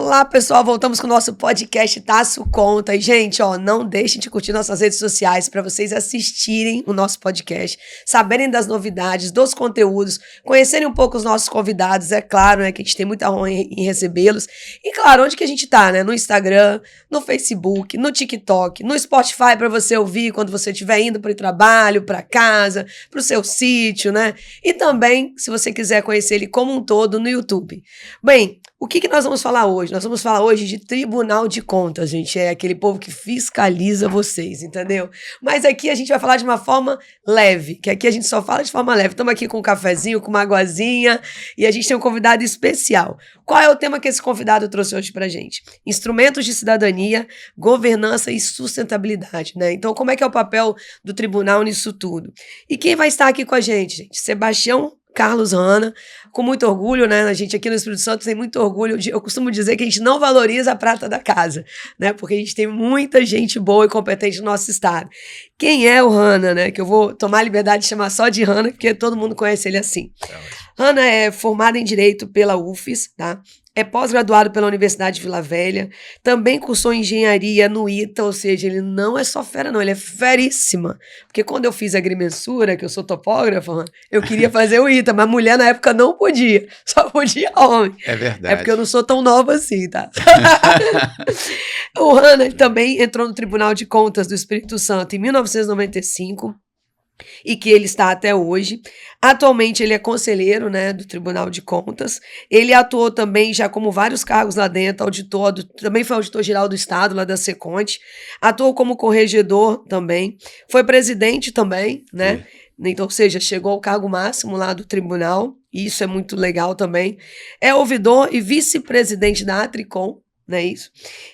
Olá, pessoal, voltamos com o nosso podcast Taço Conta. E, gente, não deixem de curtir nossas redes sociais para vocês assistirem o nosso podcast, saberem das novidades, dos conteúdos, conhecerem um pouco os nossos convidados, é claro, né, que a gente tem muita honra em recebê-los. E, claro, onde que a gente tá, né? No Instagram, no Facebook, no TikTok, no Spotify para você ouvir quando você estiver indo para o trabalho, para casa, para o seu sítio, né? E também, se você quiser conhecer ele como um todo, no YouTube. Bem, o que nós vamos falar hoje? Nós vamos falar hoje de Tribunal de Contas, gente. É aquele povo que fiscaliza vocês, entendeu? Mas aqui a gente vai falar de uma forma leve, que aqui a gente só fala de forma leve. Estamos aqui com um cafezinho, com uma aguazinha, e a gente tem um convidado especial. Qual é o tema que esse convidado trouxe hoje pra gente? Instrumentos de cidadania, governança e sustentabilidade, né? Então, como é que é o papel do tribunal nisso tudo? E quem vai estar aqui com a gente? Sebastião Carlos Hanna, com muito orgulho, né? A gente aqui no Espírito Santo tem muito orgulho. Eu costumo dizer que a gente não valoriza a prata da casa, né? Porque a gente tem muita gente boa e competente no nosso estado. Quem é o Hanna, né? Que eu vou tomar a liberdade de chamar só de Hanna, porque todo mundo conhece ele assim. Hanna é formado em Direito pela UFES, tá? É pós-graduado pela Universidade de Vila Velha, também cursou engenharia no ITA, ou seja, ele não é só fera não, ele é feríssima. Porque quando eu fiz agrimensura, que eu sou topógrafa, eu queria fazer o ITA, mas mulher na época não podia, só podia homem. É verdade. É porque eu não sou tão nova assim, tá? O Hanna também entrou no Tribunal de Contas do Espírito Santo em 1995, e que ele está até hoje. Atualmente ele é conselheiro, né, do Tribunal de Contas. Ele atuou também já como vários cargos lá dentro, também foi auditor-geral do Estado, lá da Seconte. Atuou como corregedor também. Foi presidente também, né? Sim. Então, ou seja, chegou ao cargo máximo lá do tribunal. E isso é muito legal também. É ouvidor e vice-presidente da Atricom, não é isso?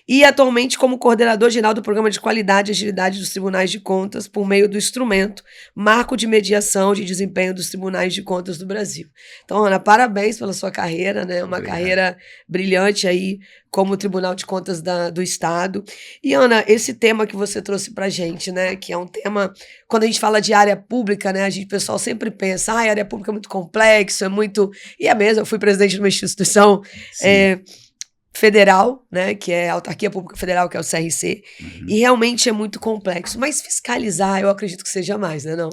E atualmente como coordenador geral do Programa de Qualidade e Agilidade dos Tribunais de Contas por meio do instrumento Marco de Mediação de Desempenho dos Tribunais de Contas do Brasil. Então, Ana, parabéns pela sua carreira, né? Uma Obrigado. Carreira brilhante aí como Tribunal de Contas do Estado. E, Ana, esse tema que você trouxe pra gente, né? Que é um tema, quando a gente fala de área pública, né? O pessoal sempre pensa, a área pública é muito complexo, é muito... E é mesmo, eu fui presidente de uma instituição... federal, né, que é a Autarquia Pública Federal, que é o CRC, e realmente é muito complexo, mas fiscalizar eu acredito que seja mais, né, não?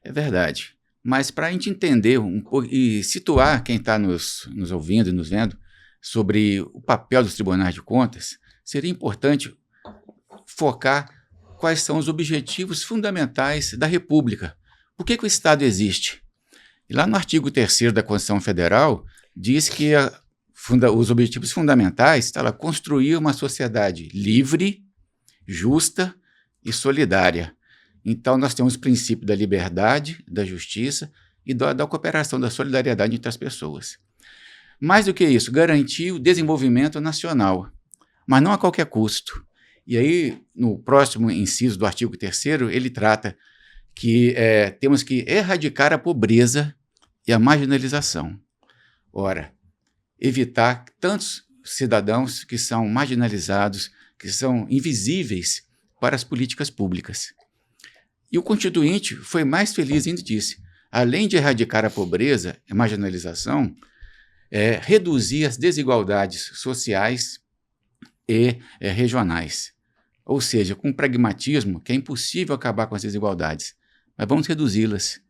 É verdade, mas para a gente entender um pouco e situar quem está nos ouvindo e nos vendo sobre o papel dos tribunais de contas, seria importante focar quais são os objetivos fundamentais da República. Por que o Estado existe? E lá no artigo 3º da Constituição Federal, diz que os objetivos fundamentais está lá, construir uma sociedade livre, justa e solidária. Então, nós temos o princípio da liberdade, da justiça e da cooperação, da solidariedade entre as pessoas. Mais do que isso, garantir o desenvolvimento nacional, mas não a qualquer custo. E aí, no próximo inciso do artigo 3º, ele trata que temos que erradicar a pobreza e a marginalização. Ora, evitar tantos cidadãos que são marginalizados, que são invisíveis para as políticas públicas. E o Constituinte foi mais feliz ainda disse, além de erradicar a pobreza e marginalização, reduzir as desigualdades sociais e regionais. Ou seja, com pragmatismo, que é impossível acabar com as desigualdades, mas vamos reduzi-las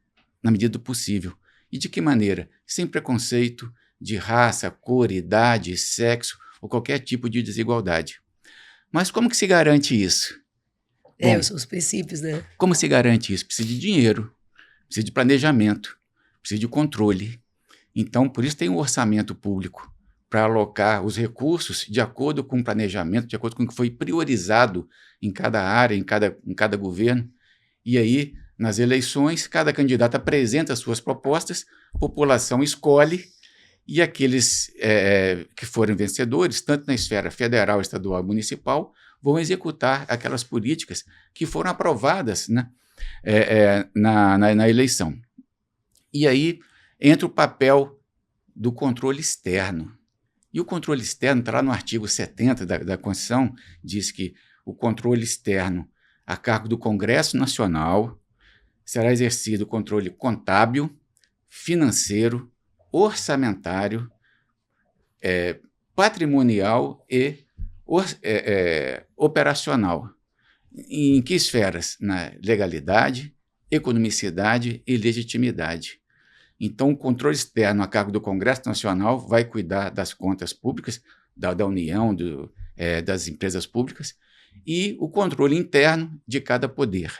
na medida do possível. E de que maneira? Sem preconceito, de raça, cor, idade, sexo ou qualquer tipo de desigualdade. Mas como que se garante isso? Bom, São os princípios, né? Como se garante isso? Precisa de dinheiro, precisa de planejamento, precisa de controle. Então, por isso tem um orçamento público para alocar os recursos de acordo com o planejamento, de acordo com o que foi priorizado em cada área, em cada governo. E aí, nas eleições, cada candidato apresenta as suas propostas, a população escolhe, e aqueles que forem vencedores, tanto na esfera federal, estadual e municipal, vão executar aquelas políticas que foram aprovadas, né, na eleição. E aí entra o papel do controle externo. E o controle externo está lá no artigo 70 da Constituição, diz que o controle externo a cargo do Congresso Nacional será exercido o controle contábil, financeiro, orçamentário, patrimonial e operacional. Em que esferas? Na legalidade, economicidade e legitimidade. Então, o controle externo a cargo do Congresso Nacional vai cuidar das contas públicas, da União, das empresas públicas, e o controle interno de cada poder.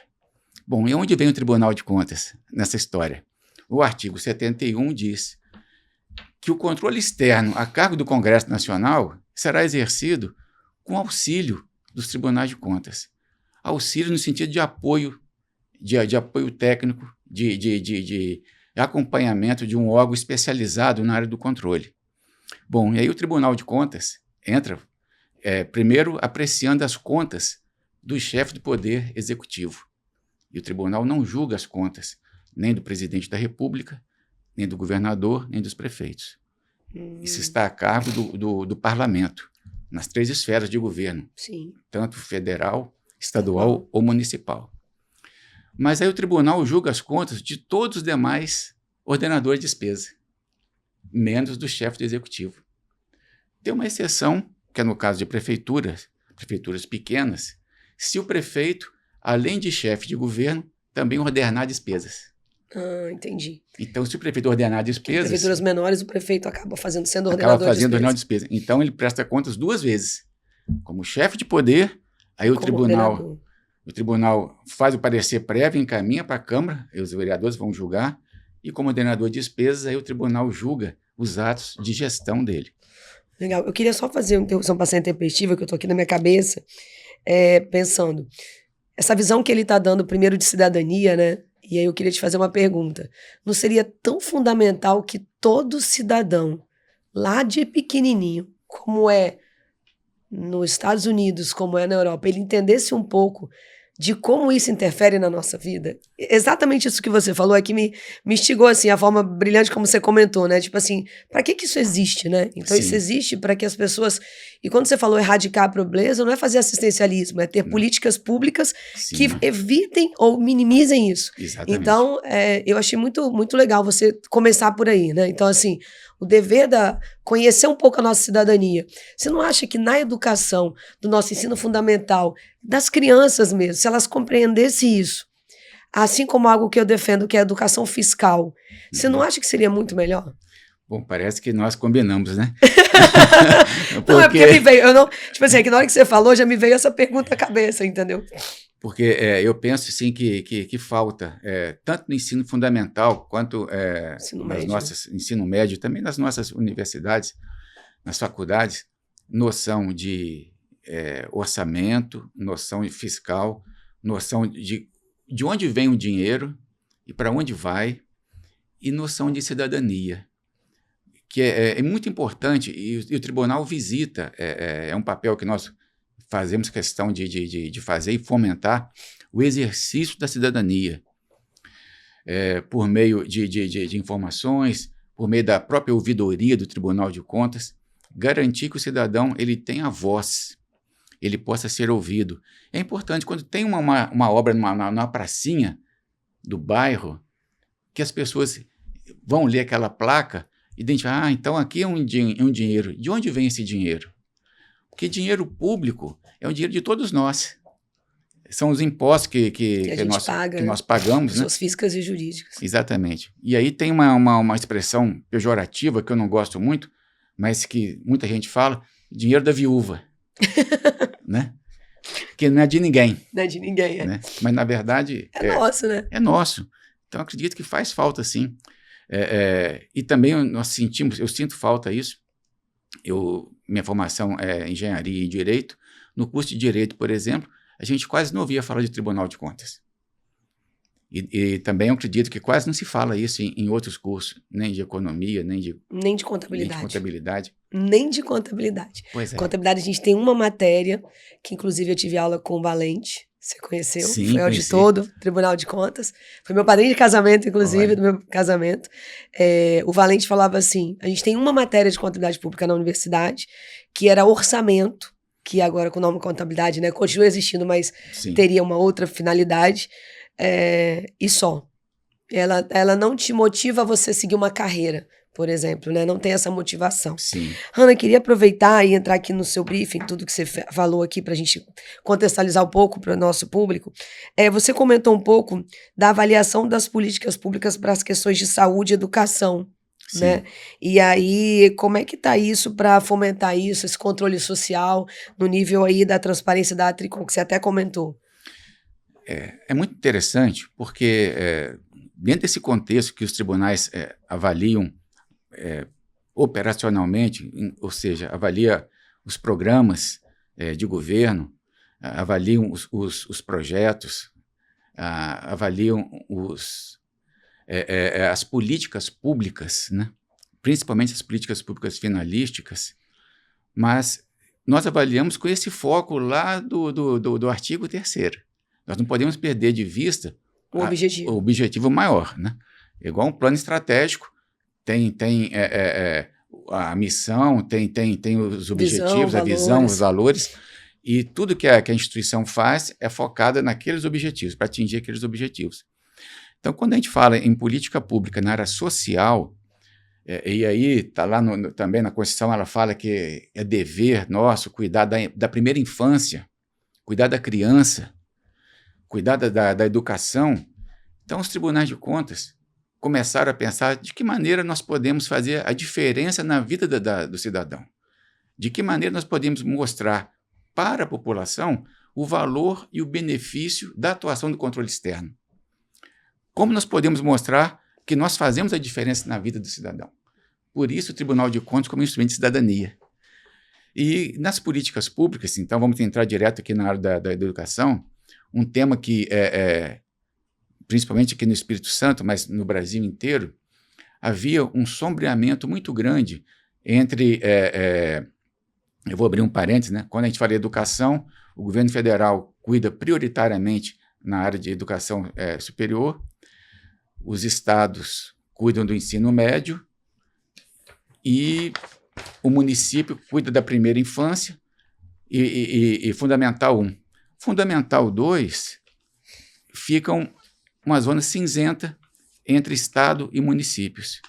Bom, e onde vem o Tribunal de Contas nessa história? O artigo 71 diz que o controle externo a cargo do Congresso Nacional será exercido com auxílio dos tribunais de contas. Auxílio no sentido de apoio, de apoio técnico, de acompanhamento de um órgão especializado na área do controle. Bom, e aí o Tribunal de Contas entra, primeiro, apreciando as contas do chefe do Poder Executivo. E o tribunal não julga as contas, nem do presidente da República, nem do governador, nem dos prefeitos. Isso está a cargo do parlamento, nas 3 esferas de governo, Sim. tanto federal, estadual ou municipal. Mas aí o tribunal julga as contas de todos os demais ordenadores de despesa, menos do chefe do executivo. Tem uma exceção, que é no caso de prefeituras pequenas, se o prefeito, além de chefe de governo, também ordenar despesas. Ah, entendi. Então, se o prefeito ordenar despesas... Em prefeituras menores, o prefeito acaba sendo ordenador de despesa. Então, ele presta contas 2 vezes. Como chefe de poder, aí o tribunal faz o parecer prévio, encaminha para a Câmara, e os vereadores vão julgar, e como ordenador de despesas, aí o tribunal julga os atos de gestão dele. Legal. Eu queria só fazer uma interrupção para ser intempestiva, que eu estou aqui na minha cabeça, pensando. Essa visão que ele está dando primeiro de cidadania, né? E aí eu queria te fazer uma pergunta. Não seria tão fundamental que todo cidadão, lá de pequenininho, como é nos Estados Unidos, como é na Europa, ele entendesse um pouco de como isso interfere na nossa vida? Exatamente isso que você falou é que me instigou, assim, a forma brilhante como você comentou, né? Tipo assim, para que isso existe, né? Então Sim. Isso existe para que as pessoas... E quando você falou erradicar a pobreza, não é fazer assistencialismo, é ter políticas públicas Sim. que evitem ou minimizem isso. Exatamente. Então, eu achei muito, muito legal você começar por aí, né? Então, assim, o dever conhecer um pouco a nossa cidadania. Você não acha que na educação, do nosso ensino fundamental, das crianças mesmo, se elas compreendessem isso, assim como algo que eu defendo, que é a educação fiscal, você não acha que seria muito melhor? Bom, parece que nós combinamos, né? Não, é porque me veio, tipo assim, é que na hora que você falou, já me veio essa pergunta à cabeça, entendeu? Porque eu penso, sim, que falta, tanto no ensino fundamental, quanto ensino médio, também nas nossas universidades, nas faculdades, noção de orçamento, noção fiscal, noção de onde vem o dinheiro e para onde vai, e noção de cidadania, que é muito importante, e o tribunal visita, é um papel que nós fazemos questão de fazer e fomentar o exercício da cidadania, por meio de informações, por meio da própria ouvidoria do Tribunal de Contas, garantir que o cidadão ele tenha voz, ele possa ser ouvido. É importante, quando tem uma obra numa pracinha do bairro, que as pessoas vão ler aquela placa, identificar, então aqui é um dinheiro. De onde vem esse dinheiro? Porque dinheiro público é um dinheiro de todos nós. São os impostos que nós pagamos. Pessoas físicas e jurídicas. Exatamente. E aí tem uma expressão pejorativa que eu não gosto muito, mas que muita gente fala, dinheiro da viúva. Né? Que não é de ninguém. Não é de ninguém, né? Mas, na verdade... É nosso, né? É nosso. Então, acredito que faz falta, sim. E também eu sinto falta disso. Minha formação é engenharia e direito. No curso de direito, por exemplo, a gente quase não ouvia falar de Tribunal de Contas. E também eu acredito que quase não se fala isso em outros cursos, nem de economia, nem de contabilidade. Nem de contabilidade. Pois é. Contabilidade, a gente tem uma matéria, que inclusive eu tive aula com o Valente, você conheceu? Sim, foi auditor do Tribunal de Contas. Foi meu padrinho de casamento, inclusive, do meu casamento. O Valente falava assim, a gente tem uma matéria de contabilidade pública na universidade, que era orçamento, que agora com o nome contabilidade, né, continua existindo, mas Sim. teria uma outra finalidade, e só. Ela não te motiva a você seguir uma carreira, por exemplo, né? Não tem essa motivação. Sim. Hanna, queria aproveitar e entrar aqui no seu briefing, tudo que você falou aqui para a gente contextualizar um pouco para o nosso público. Você comentou um pouco da avaliação das políticas públicas para as questões de saúde e educação, Sim. né? E aí, como é que está isso para fomentar isso, esse controle social, no nível aí da transparência da Atricom, que você até comentou? É muito interessante, porque dentro desse contexto que os tribunais avaliam operacionalmente, ou seja, avalia os programas de governo, avaliam os projetos, avaliam as políticas públicas, né? Principalmente as políticas públicas finalísticas, mas nós avaliamos com esse foco lá do artigo 3º. Nós não podemos perder de vista o objetivo maior, né? Igual um plano estratégico, tem a missão, tem os objetivos, a visão, os valores, e tudo que a instituição faz é focada naqueles objetivos, para atingir aqueles objetivos. Então, quando a gente fala em política pública na área social, e aí está lá também na Constituição, ela fala que é dever nosso cuidar da primeira infância, cuidar da criança, cuidar da educação. Então, os tribunais de contas começaram a pensar de que maneira nós podemos fazer a diferença na vida do cidadão. De que maneira nós podemos mostrar para a população o valor e o benefício da atuação do controle externo. Como nós podemos mostrar que nós fazemos a diferença na vida do cidadão. Por isso, o Tribunal de Contas como instrumento de cidadania. E nas políticas públicas, então, vamos entrar direto aqui na área da educação, um tema que principalmente aqui no Espírito Santo, mas no Brasil inteiro, havia um sombreamento muito grande entre, eu vou abrir um parênteses, né? Quando a gente fala de educação, o governo federal cuida prioritariamente na área de educação superior, os estados cuidam do ensino médio e o município cuida da primeira infância e Fundamental 1. Fundamental 2 ficam uma zona cinzenta entre Estado e municípios.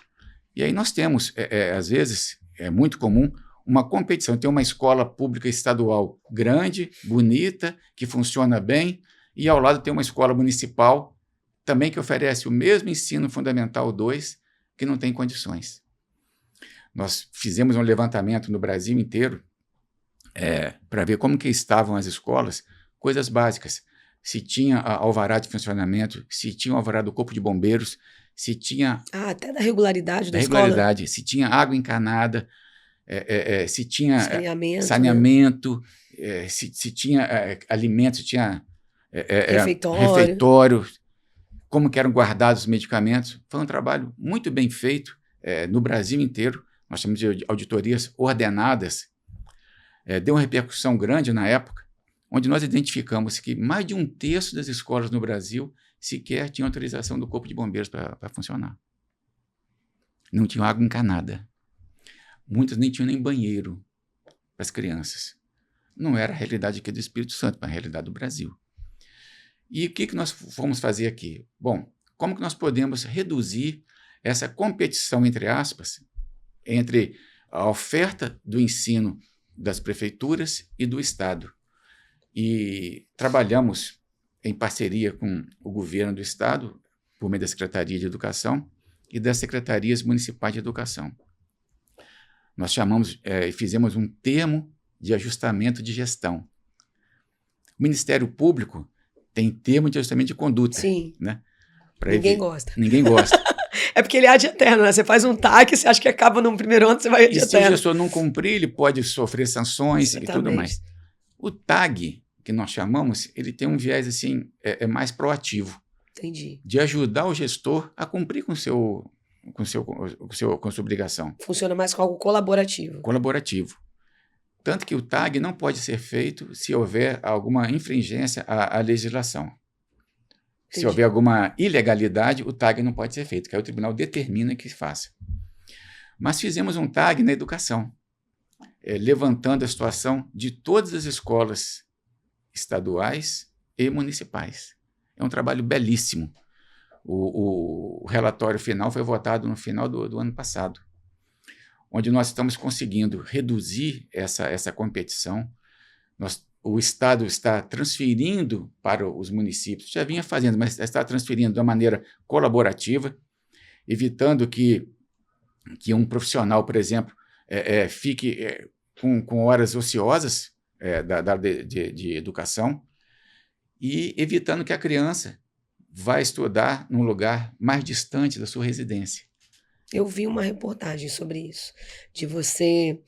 E aí nós temos, às vezes, é muito comum, uma competição. Tem uma escola pública estadual grande, bonita, que funciona bem, e ao lado tem uma escola municipal também que oferece o mesmo ensino Fundamental 2, que não tem condições. Nós fizemos um levantamento no Brasil inteiro para ver como que estavam as escolas, coisas básicas. Se tinha alvará de funcionamento, se tinha alvará do Corpo de Bombeiros, se tinha... até da regularidade da escola. Regularidade, se tinha água encanada, se tinha saneamento, né? Se tinha alimentos, se tinha refeitório, como que eram guardados os medicamentos. Foi um trabalho muito bem feito no Brasil inteiro. Nós chamamos de auditorias ordenadas. Deu uma repercussão grande na época, onde nós identificamos que mais de 1/3 das escolas no Brasil sequer tinham autorização do Corpo de Bombeiros para funcionar. Não tinham água encanada. Muitas nem tinham nem banheiro para as crianças. Não era a realidade aqui do Espírito Santo, mas a realidade do Brasil. E o que nós fomos fazer aqui? Bom, como que nós podemos reduzir essa competição, entre aspas, entre a oferta do ensino das prefeituras e do Estado? E trabalhamos em parceria com o governo do Estado, por meio da Secretaria de Educação e das Secretarias Municipais de Educação. Nós chamamos e fizemos um termo de ajustamento de gestão. O Ministério Público tem termo de ajustamento de conduta. Sim. Né? Ninguém gosta. Ninguém gosta. É porque ele é ad eterno, né? Você faz um TAC, você acha que acaba no primeiro ano, você vai ad eterno. E se o gestor não cumprir, ele pode sofrer sanções. Exatamente. E tudo mais. O TAG, que nós chamamos, ele tem um viés assim, mais proativo. Entendi. De ajudar o gestor a cumprir com sua obrigação. Funciona mais com algo colaborativo. Colaborativo. Tanto que o TAG não pode ser feito se houver alguma infringência à legislação. Entendi. Se houver alguma ilegalidade, o TAG não pode ser feito, que aí o tribunal determina que faça. Mas fizemos um TAG na educação, levantando a situação de todas as escolas estaduais e municipais. É um trabalho belíssimo. O relatório final foi votado no final do ano passado. onde nós estamos conseguindo reduzir essa competição. O Estado está transferindo para os municípios, já vinha fazendo, mas está transferindo de uma maneira colaborativa, evitando que um profissional, por exemplo, fique com horas ociosas da área de educação, e evitando que a criança vá estudar num lugar mais distante da sua residência. Eu vi uma reportagem sobre isso, de você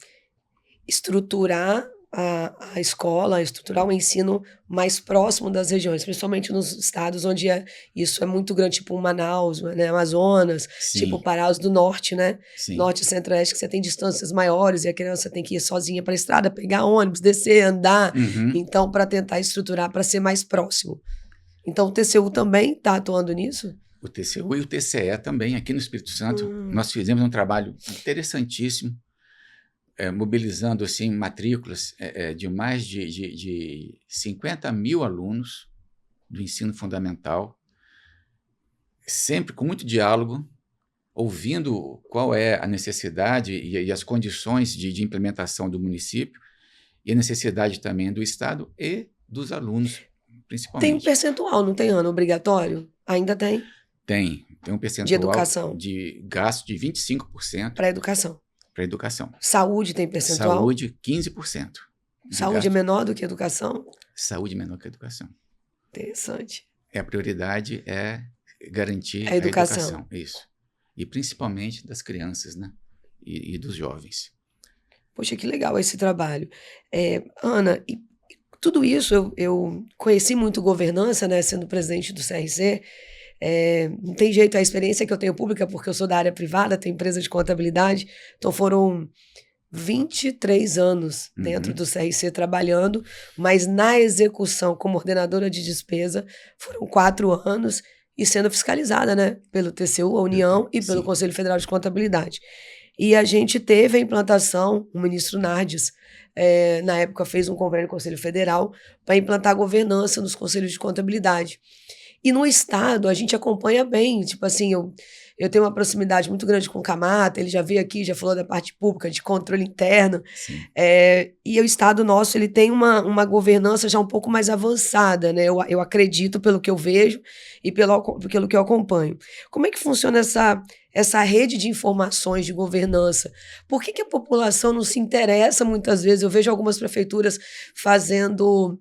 estruturar a escola, estruturar o ensino mais próximo das regiões, principalmente nos estados onde isso é muito grande, tipo Manaus, né, Amazonas, Sim. tipo Paraus do Norte, né? Sim. Norte e Centro-Oeste, que você tem distâncias maiores e a criança tem que ir sozinha para a estrada, pegar ônibus, descer, andar. Uhum. Então, para tentar estruturar para ser mais próximo. Então, o TCU também está atuando nisso? O TCU e o TCE também, aqui no Espírito Santo, nós fizemos um trabalho interessantíssimo, mobilizando assim, matrículas de mais de 50 mil alunos do ensino fundamental, sempre com muito diálogo, ouvindo qual é a necessidade e as condições de implementação do município, e a necessidade também do Estado e dos alunos, principalmente. Tem um percentual, não tem, Ana, obrigatório? Ainda tem? Tem um percentual de educação, de gasto de 25% para educação. Para educação. Saúde tem percentual? Saúde, 15%. Saúde é menor do que educação? Saúde menor que educação. Interessante. A prioridade é garantir a educação. Isso. E principalmente das crianças, né? E dos jovens. Poxa, que legal esse trabalho. Ana, e tudo isso eu conheci muito governança, né? Sendo presidente do CRC. Não tem jeito, a experiência que eu tenho pública, porque eu sou da área privada, tenho empresa de contabilidade, então foram 23 anos dentro do CRC trabalhando, mas na execução como ordenadora de despesa foram 4 anos e sendo fiscalizada, né, pelo TCU, a União, e pelo Conselho Federal de Contabilidade. E a gente teve a implantação, o ministro Nardes, na época fez um convênio com o Conselho Federal para implantar governança nos conselhos de contabilidade. E no Estado, a gente acompanha bem, tipo assim, eu tenho uma proximidade muito grande com o Camata, ele já veio aqui, já falou da parte pública, de controle interno, e o Estado nosso, ele tem uma governança já um pouco mais avançada, né? Eu acredito pelo que eu vejo e pelo que eu acompanho. Como é que funciona essa rede de informações de governança? Por que a população não se interessa muitas vezes? Eu vejo algumas prefeituras fazendo...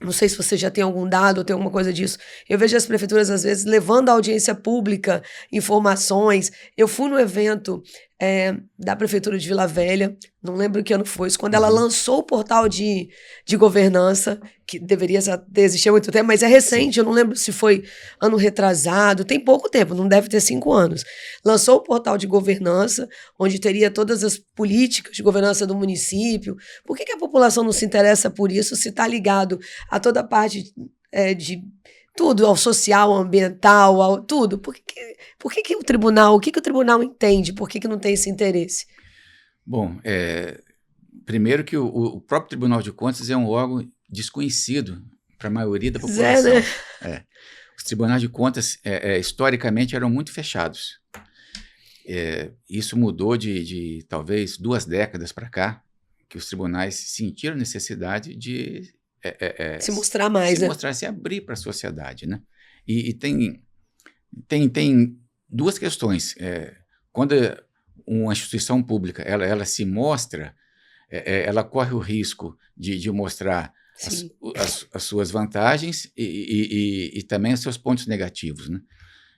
Não sei se você já tem algum dado ou tem alguma coisa disso. Eu vejo as prefeituras, às vezes, levando à audiência pública informações. Eu fui no evento da Prefeitura de Vila Velha, não lembro que ano foi isso, quando ela lançou o portal de governança, que deveria ter existido há muito tempo, mas é recente, eu não lembro se foi ano retrasado, tem pouco tempo, não deve ter 5 anos. Lançou o portal de governança, onde teria todas as políticas de governança do município. Por que a população não se interessa por isso, se está ligado a toda a parte de tudo, ao social, ao ambiental, ao tudo? Por que o tribunal, o que o tribunal entende? Por que não tem esse interesse? Bom, primeiro que o próprio Tribunal de Contas é um órgão desconhecido para a maioria da população. Né? Os tribunais de contas, historicamente, eram muito fechados. Isso mudou de talvez 2 décadas para cá, que os tribunais sentiram necessidade de se mostrar mais, se abrir para a sociedade, né? E tem 2 questões. Quando uma instituição pública ela se mostra, ela corre o risco de mostrar as suas vantagens e também os seus pontos negativos, né?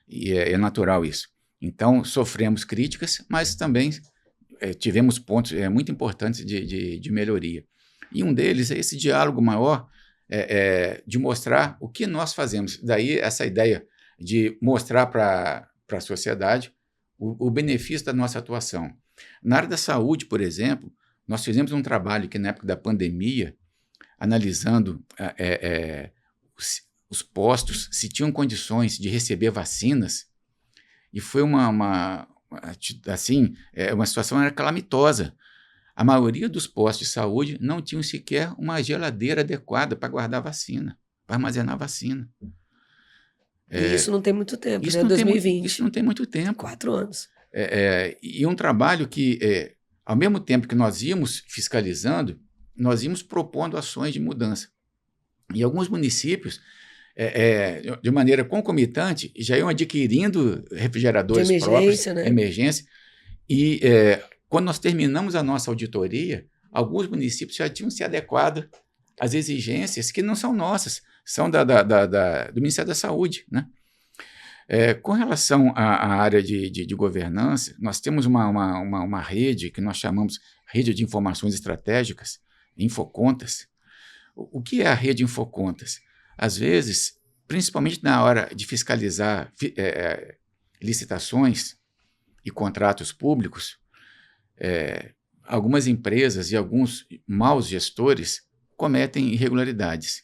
E é natural isso. Então, sofremos críticas, mas também tivemos pontos muito importantes de melhoria. E um deles é esse diálogo maior de mostrar o que nós fazemos. Daí essa ideia de mostrar para a sociedade o benefício da nossa atuação. Na área da saúde, por exemplo, nós fizemos um trabalho que na época da pandemia, analisando os postos, se tinham condições de receber vacinas, e foi uma situação era calamitosa. A maioria dos postos de saúde não tinham sequer uma geladeira adequada para guardar vacina, para armazenar vacina. E isso não tem muito tempo, isso né? 2020. Isso não tem muito tempo. 4 anos. E um trabalho que ao mesmo tempo que nós íamos fiscalizando, nós íamos propondo ações de mudança. E alguns municípios, de maneira concomitante, já iam adquirindo refrigeradores de próprios, emergência, né? emergência, e quando nós terminamos a nossa auditoria, alguns municípios já tinham se adequado às exigências que não são nossas, são do Ministério da Saúde, né? Com relação à área de governança, nós temos uma rede que nós chamamos Rede de Informações Estratégicas, Infocontas. O que é a rede Infocontas? Às vezes, principalmente na hora de fiscalizar licitações e contratos públicos, algumas empresas e alguns maus gestores cometem irregularidades.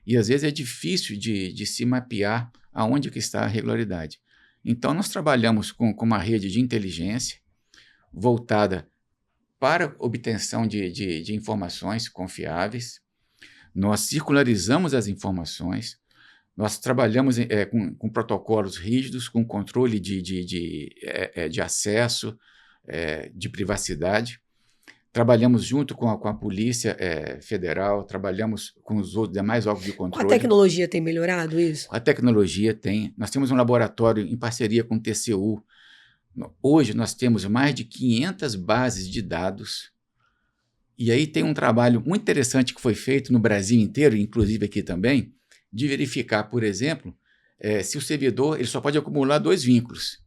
E, às vezes, é difícil de se mapear aonde que está a irregularidade. Então, nós trabalhamos com uma rede de inteligência voltada para obtenção de informações confiáveis. Nós circularizamos as informações, nós trabalhamos com protocolos rígidos, com controle de acesso, de privacidade. Trabalhamos junto com a Polícia Federal, trabalhamos com os outros demais órgãos de controle. A tecnologia tem melhorado isso? A tecnologia tem. Nós temos um laboratório em parceria com o TCU. Hoje nós temos mais de 500 bases de dados. E aí tem um trabalho muito interessante que foi feito no Brasil inteiro, inclusive aqui também, de verificar, por exemplo, se o servidor ele só pode acumular 2 vínculos.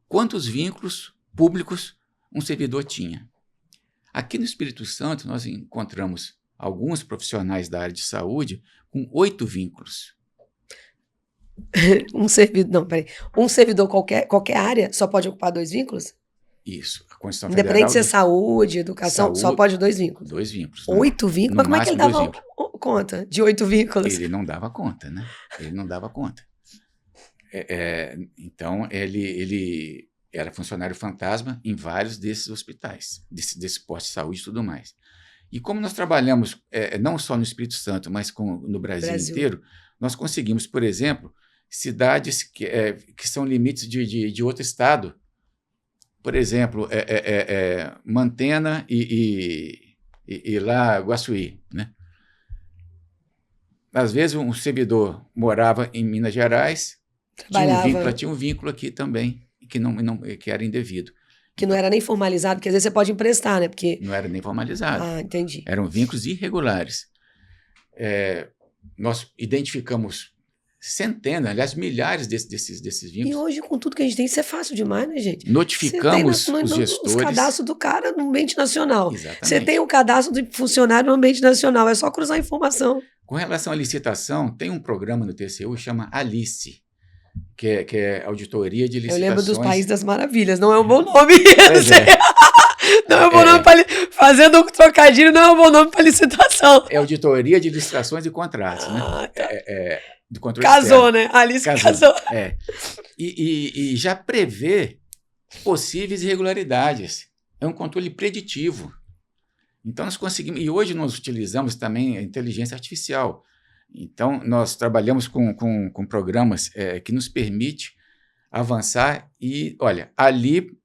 Quantos vínculos públicos um servidor tinha? Aqui no Espírito Santo, nós encontramos alguns profissionais da área de saúde com 8 vínculos. Um servidor qualquer área só pode ocupar 2 vínculos? Isso. A Constituição Independente Federal, de ser saúde, educação, só pode 2 vínculos. 2 vínculos. 8 vínculos? Mas como é que ele dava conta de 8 vínculos? Ele não dava conta, né? Ele não dava conta. Então, ele era funcionário fantasma em vários desses hospitais, desse posto de saúde e tudo mais. E como nós trabalhamos não só no Espírito Santo, mas no Brasil inteiro, nós conseguimos, por exemplo, cidades que são limites de outro estado. Por exemplo, Mantena e lá Guaçuí, né? Às vezes um servidor morava em Minas Gerais, tinha um vínculo aqui também, que era indevido. Que não era nem formalizado, porque às vezes você pode emprestar, né? Porque... Não era nem formalizado. Ah, entendi. Eram vínculos irregulares. Nós identificamos centenas, aliás, milhares desses vínculos. E hoje, com tudo que a gente tem, isso é fácil demais, né, gente? Notificamos os gestores. Os cadastros do cara no ambiente nacional. Exatamente. Você tem o cadastro de funcionário no ambiente nacional, é só cruzar a informação. Com relação à licitação, tem um programa no TCU que chama ALICE, que é Auditoria de Licitações. Eu lembro dos Países das Maravilhas, não é um bom nome. Não é um bom nome para fazendo um trocadilho, não é um bom nome para licitação. É Auditoria de Licitações e Contratos, né? Tá. Do controle casou, externo. né? Alice casou. E já prevê possíveis irregularidades. É um controle preditivo. Então, nós conseguimos... E hoje nós utilizamos também a inteligência artificial. Então, nós trabalhamos com programas que nos permite avançar e, olha, ali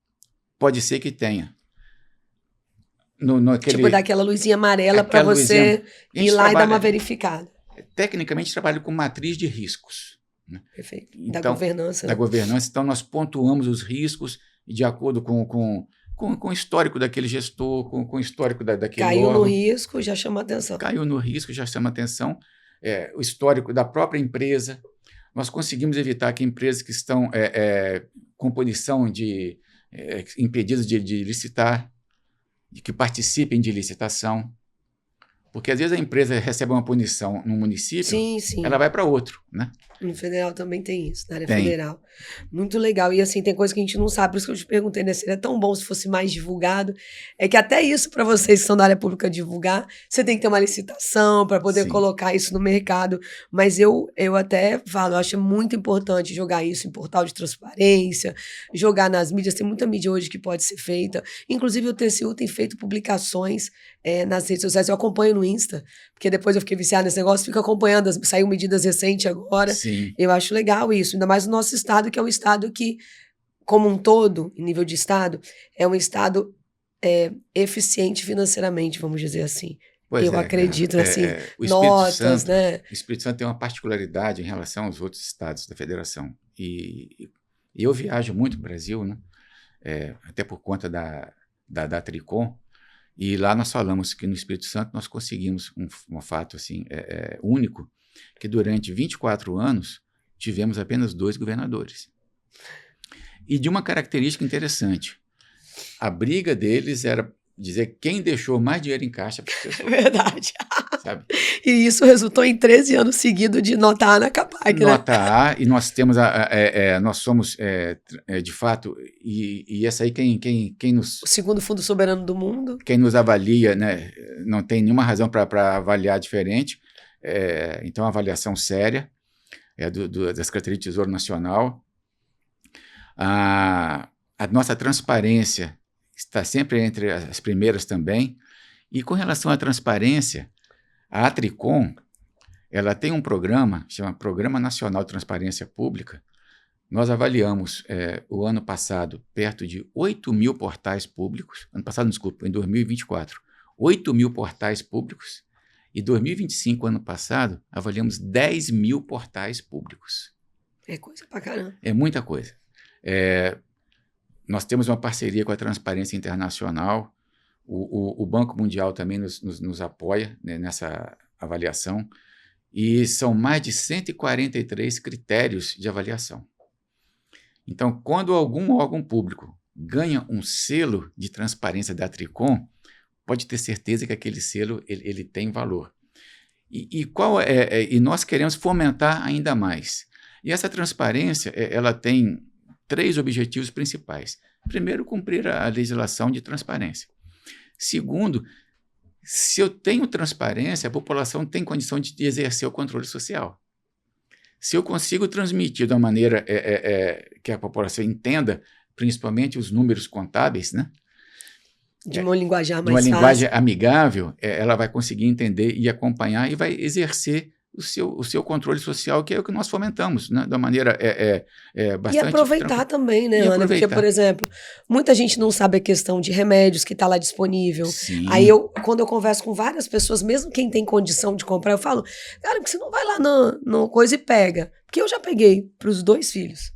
pode ser que tenha. Tipo, dar aquela luzinha amarela para você ir lá e dar uma verificada. Tecnicamente, trabalho com matriz de riscos. Né? Perfeito. Da governança. Da governança. Então, nós pontuamos os riscos de acordo com o histórico daquele gestor, com o histórico daquele Caiu órgão. no risco, já chama atenção. Caiu no risco, já chama atenção. O histórico da própria empresa. Nós conseguimos evitar que empresas que estão com punição impedidas de licitar, de que participem de licitação. Porque, às vezes, a empresa recebe uma punição no município, sim. Ela vai para outro, né? No federal também tem isso, na área federal. Muito legal. E, assim, tem coisa que a gente não sabe, por isso que eu te perguntei, né? Seria tão bom se fosse mais divulgado. É que até isso, para vocês que são da área pública divulgar, você tem que ter uma licitação para poder colocar isso no mercado. Mas eu até falo, eu acho muito importante jogar isso em portal de transparência, jogar nas mídias. Tem muita mídia hoje que pode ser feita. Inclusive, o TCU tem feito publicações nas redes sociais. Eu acompanho no Insta, porque depois eu fiquei viciada nesse negócio, fico acompanhando, saiu medidas recentes agora. Sim. Eu acho legal isso, ainda mais no nosso estado, que é um estado que, como um todo, em nível de estado, é um estado eficiente financeiramente, vamos dizer assim. Pois Eu é, acredito, assim, o Espírito notas, Santo, né? o Espírito Santo tem uma particularidade em relação aos outros estados da federação. E eu viajo muito no Brasil, né? Até por conta da Tricom, e lá nós falamos que no Espírito Santo nós conseguimos um fato assim, único, que durante 24 anos tivemos apenas 2 governadores. E de uma característica interessante, a briga deles era dizer quem deixou mais dinheiro em caixa para as pessoas. Verdade. Sabe? E isso resultou em 13 anos seguidos de nota A na CAPAC, né? Nota A, e nós temos, nós somos, de fato, e essa aí quem nos... O segundo fundo soberano do mundo. Quem nos avalia, né, não tem nenhuma razão para avaliar diferente, então, a avaliação séria da Secretaria de Tesouro Nacional. A nossa transparência está sempre entre as primeiras também. E com relação à transparência, a Tricom, ela tem um programa, chama Programa Nacional de Transparência Pública. Nós avaliamos, o ano passado, perto de 8 mil portais públicos, ano passado, desculpa, em 2024, 8 mil portais públicos, e 2025, ano passado, avaliamos 10 mil portais públicos. É coisa pra caramba. É muita coisa. Nós temos uma parceria com a Transparência Internacional, o Banco Mundial também nos apoia, né, nessa avaliação, e são mais de 143 critérios de avaliação. Então, quando algum órgão público ganha um selo de transparência da Tricom, pode ter certeza que aquele selo ele tem valor. E nós queremos fomentar ainda mais. E essa transparência, ela tem 3 objetivos principais. Primeiro, cumprir a legislação de transparência. Segundo, se eu tenho transparência, a população tem condição de exercer o controle social. Se eu consigo transmitir de uma maneira que a população entenda, principalmente os números contábeis, né? De uma linguagem mais fácil. De uma linguagem fácil. Amigável, ela vai conseguir entender e acompanhar e vai exercer o seu controle social, que é o que nós fomentamos, né? De uma maneira bastante... E aproveitar também, né, Ana? Porque, por exemplo, muita gente não sabe a questão de remédios que está lá disponível. Sim. Aí, quando eu converso com várias pessoas, mesmo quem tem condição de comprar, eu falo, cara, porque você não vai lá no coisa e pega. Porque eu já peguei para os 2 filhos.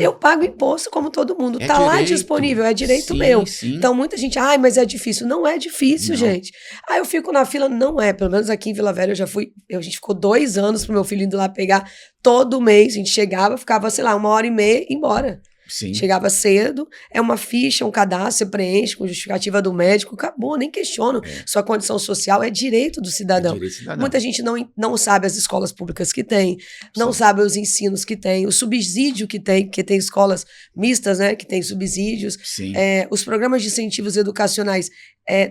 Eu pago imposto como todo mundo. Tá lá disponível, é direito meu. Sim. Então, muita gente, mas é difícil. Não é difícil, gente. Eu fico na fila, não é. Pelo menos aqui em Vila Velha, a gente ficou 2 anos pro meu filho indo lá pegar todo mês. A gente chegava, ficava, sei lá, 1h30 e ia embora. Sim. Chegava cedo, é uma ficha, um cadastro, você preenche com justificativa do médico, acabou, nem questiono. Sua condição social é direito do cidadão. Direito do cidadão. Muita gente não sabe as escolas públicas que tem, não sabe os ensinos que tem, o subsídio que tem, porque tem escolas mistas, né, que tem subsídios. Sim. Os programas de incentivos educacionais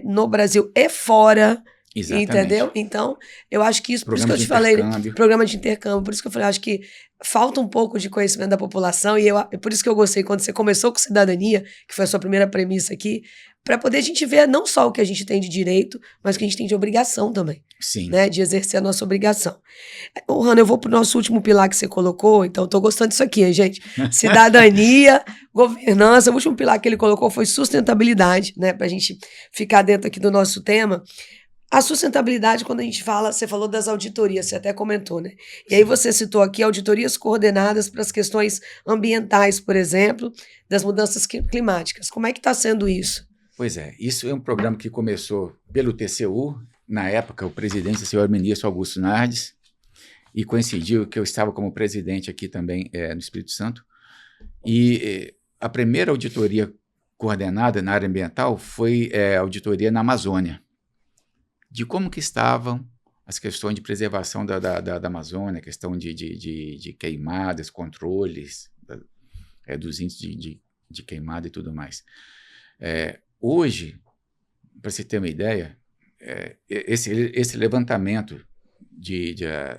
no Brasil e fora. Exatamente. Entendeu? Então, eu acho que isso, por isso que eu te falei, programa de intercâmbio, por isso que eu falei, acho que falta um pouco de conhecimento da população, e por isso que eu gostei quando você começou com cidadania, que foi a sua primeira premissa aqui, para poder a gente ver não só o que a gente tem de direito, mas o que a gente tem de obrigação também. Sim. Né, de exercer a nossa obrigação. Hanna, eu vou pro nosso último pilar que você colocou, então eu tô gostando disso aqui, hein, gente? Cidadania, governança, o último pilar que ele colocou foi sustentabilidade, né, pra gente ficar dentro aqui do nosso tema. A sustentabilidade, quando a gente fala, você falou das auditorias, você até comentou, né? E aí você citou aqui auditorias coordenadas para as questões ambientais, por exemplo, das mudanças climáticas. Como é que está sendo isso? Pois é, isso é um programa que começou pelo TCU, na época o presidente, o senhor ministro Augusto Nardes, e coincidiu que eu estava como presidente aqui também no Espírito Santo, e a primeira auditoria coordenada na área ambiental foi a auditoria na Amazônia, de como que estavam as questões de preservação da Amazônia, questão de queimadas, controles dos índices de queimada e tudo mais. Hoje, para você ter uma ideia, esse levantamento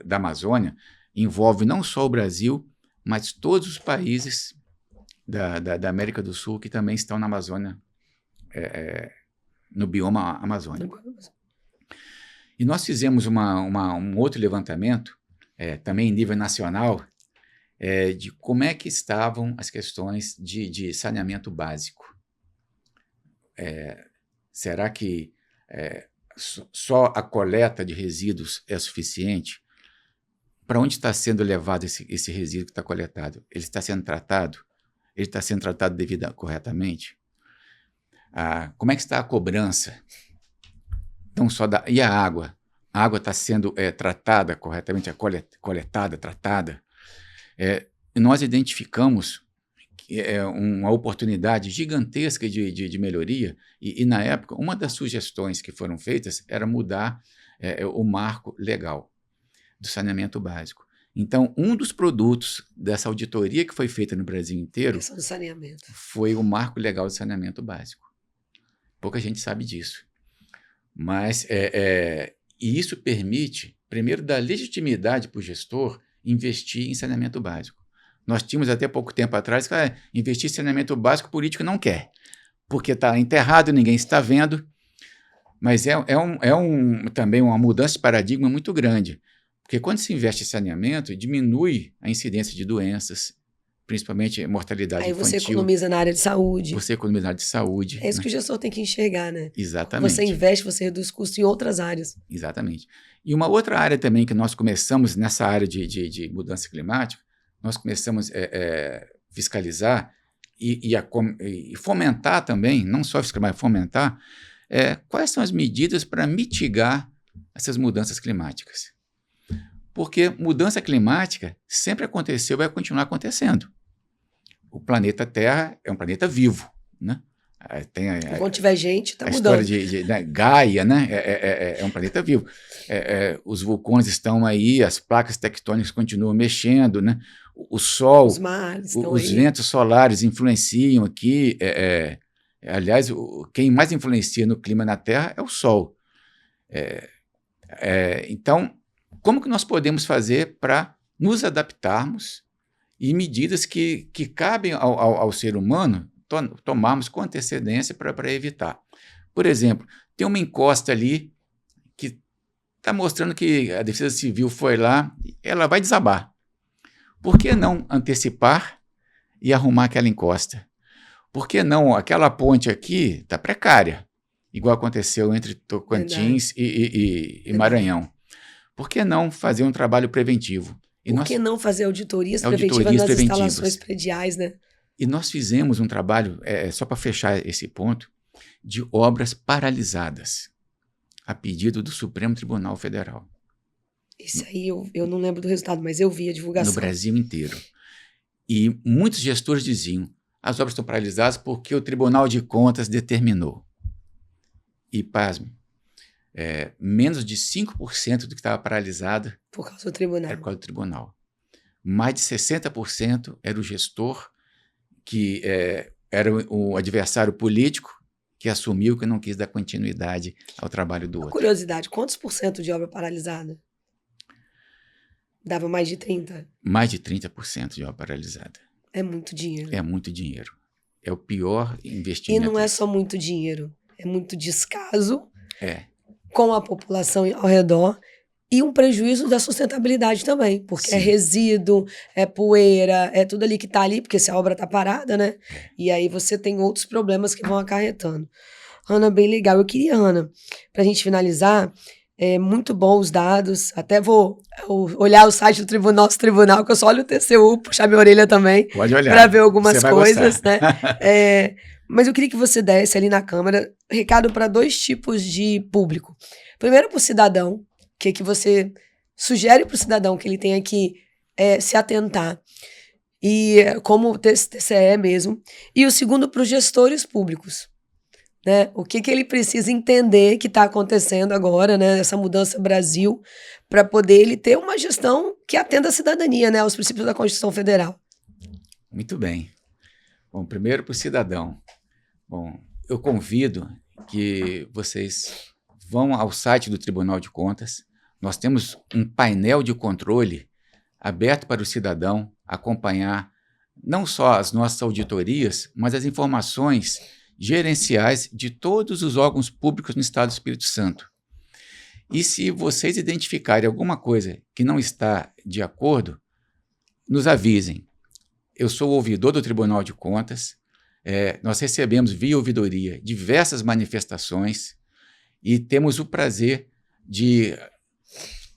da Amazônia envolve não só o Brasil, mas todos os países da América do Sul que também estão na Amazônia, no bioma amazônico. E nós fizemos um outro levantamento, também em nível nacional, de como é que estavam as questões de saneamento básico. será que só a coleta de resíduos é suficiente? Para onde está sendo levado esse resíduo que está coletado? Ele está sendo tratado? Ele está sendo tratado corretamente? Como é que está a cobrança? Não só e a água? A água está sendo tratada corretamente, coletada, tratada? Nós identificamos uma oportunidade gigantesca de melhoria e, na época, uma das sugestões que foram feitas era mudar o marco legal do saneamento básico. Então, um dos produtos dessa auditoria que foi feita no Brasil inteiro do saneamento foi o marco legal do saneamento básico. Pouca gente sabe disso. Mas e isso permite, primeiro, dar legitimidade para o gestor investir em saneamento básico. Nós tínhamos até pouco tempo atrás que investir em saneamento básico, o político não quer, porque está enterrado, ninguém está vendo. Mas também uma mudança de paradigma muito grande. Porque quando se investe em saneamento, diminui a incidência de doenças, principalmente mortalidade infantil. Aí você economiza na área de saúde. Você economiza na área de saúde. É isso que o gestor tem que enxergar, né? Exatamente. Você investe, você reduz custos em outras áreas. Exatamente. E uma outra área também que nós começamos nessa área de mudança climática, nós começamos a fiscalizar e fomentar também, não só fiscalizar, mas fomentar, quais são as medidas para mitigar essas mudanças climáticas. Porque mudança climática sempre aconteceu e vai continuar acontecendo. O planeta Terra é um planeta vivo, né? Quando tiver gente, está mudando. A história de Gaia, né? É um planeta vivo. Os vulcões estão aí, as placas tectônicas continuam mexendo, né? O Sol, os mares os ventos solares influenciam aqui. Aliás, quem mais influencia no clima na Terra é o Sol. Então, como que nós podemos fazer para nos adaptarmos e medidas que cabem ao ser humano tomarmos com antecedência para evitar? Por exemplo, tem uma encosta ali que está mostrando que a Defesa Civil foi lá, ela vai desabar. Por que não antecipar e arrumar aquela encosta? Por que não? Aquela ponte aqui está precária, igual aconteceu entre Tocantins e Maranhão. Por que não fazer um trabalho preventivo? Por que não fazer auditorias preventivas nas instalações prediais, né? E nós fizemos um trabalho, só para fechar esse ponto, de obras paralisadas, a pedido do Supremo Tribunal Federal. Isso aí eu não lembro do resultado, mas eu vi a divulgação. No Brasil inteiro. E muitos gestores diziam, as obras estão paralisadas porque o Tribunal de Contas determinou. E, pasme, menos de 5% do que estava paralisado por causa do tribunal. Era por causa do tribunal. Mais de 60% era o gestor que era o adversário político que assumiu que não quis dar continuidade ao trabalho do outro. Curiosidade, quantos por cento de obra paralisada? Dava mais de 30%? Mais de 30% de obra paralisada. É muito dinheiro. É muito dinheiro. É o pior investimento. E não é só muito dinheiro, é muito descaso com a população ao redor e um prejuízo da sustentabilidade também, porque é resíduo, é poeira, é tudo ali que tá ali, porque se a obra tá parada, né? E aí você tem outros problemas que vão acarretando. Hanna, bem legal. Eu queria, Hanna, pra gente finalizar, muito bom os dados, até vou olhar o site do nosso tribunal, que eu só olho o TCU, puxar minha orelha também. Pode olhar. Para ver algumas coisas, né? Mas eu queria que você desse ali na Câmara recado para 2 tipos de público. Primeiro, para o cidadão, o que você sugere para o cidadão que ele tenha que se atentar, e como o TCE mesmo. E o segundo, para os gestores públicos. Né? O que ele precisa entender que está acontecendo agora, né? Essa mudança Brasil, para poder ele ter uma gestão que atenda a cidadania, né? Aos princípios da Constituição Federal. Muito bem. Bom, primeiro para o cidadão. Bom, eu convido que vocês vão ao site do Tribunal de Contas. Nós temos um painel de controle aberto para o cidadão acompanhar não só as nossas auditorias, mas as informações gerenciais de todos os órgãos públicos no Estado do Espírito Santo. E se vocês identificarem alguma coisa que não está de acordo, nos avisem. Eu sou o ouvidor do Tribunal de Contas, nós recebemos via ouvidoria diversas manifestações e temos o prazer de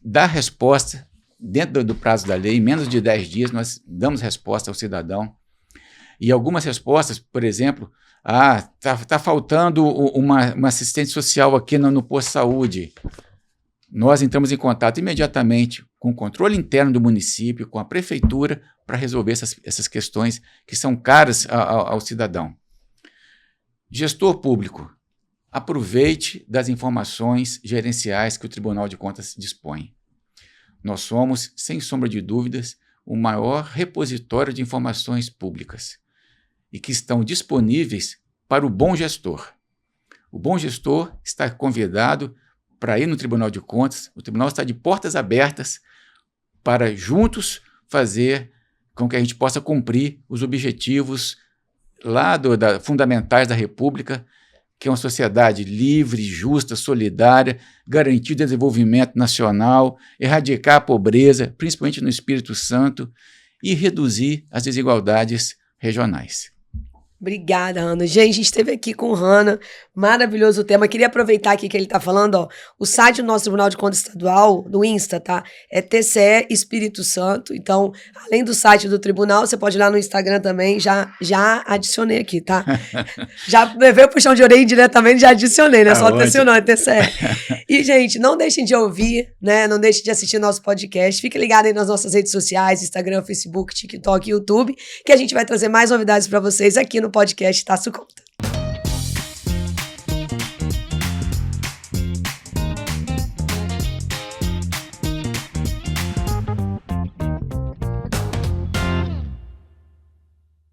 dar resposta dentro do prazo da lei. Em menos de 10 dias nós damos resposta ao cidadão. E algumas respostas, por exemplo, tá faltando uma assistente social aqui no posto de saúde. Nós entramos em contato imediatamente com o controle interno do município, com a prefeitura, para resolver essas questões que são caras ao cidadão. Gestor público, aproveite das informações gerenciais que o Tribunal de Contas dispõe. Nós somos, sem sombra de dúvidas, o maior repositório de informações públicas e que estão disponíveis para o bom gestor. O bom gestor está convidado para ir no Tribunal de Contas. O tribunal está de portas abertas para juntos fazer com que a gente possa cumprir os objetivos lá fundamentais da República, que é uma sociedade livre, justa, solidária, garantir o desenvolvimento nacional, erradicar a pobreza, principalmente no Espírito Santo, e reduzir as desigualdades regionais. Obrigada, Hanna. Gente, a gente esteve aqui com o Hanna, maravilhoso tema. Queria aproveitar aqui que ele está falando, ó, o site do nosso Tribunal de Contas Estadual, do Insta, tá? É TCE Espírito Santo. Então, além do site do tribunal, você pode ir lá no Instagram também, já adicionei aqui, tá? Já veio o puxão de orelha diretamente, já adicionei, não é só TCE não, é TCE. E, gente, não deixem de ouvir, né? Não deixem de assistir nosso podcast. Fique ligado aí nas nossas redes sociais, Instagram, Facebook, TikTok, YouTube, que a gente vai trazer mais novidades para vocês aqui no podcast Tá Su Conta.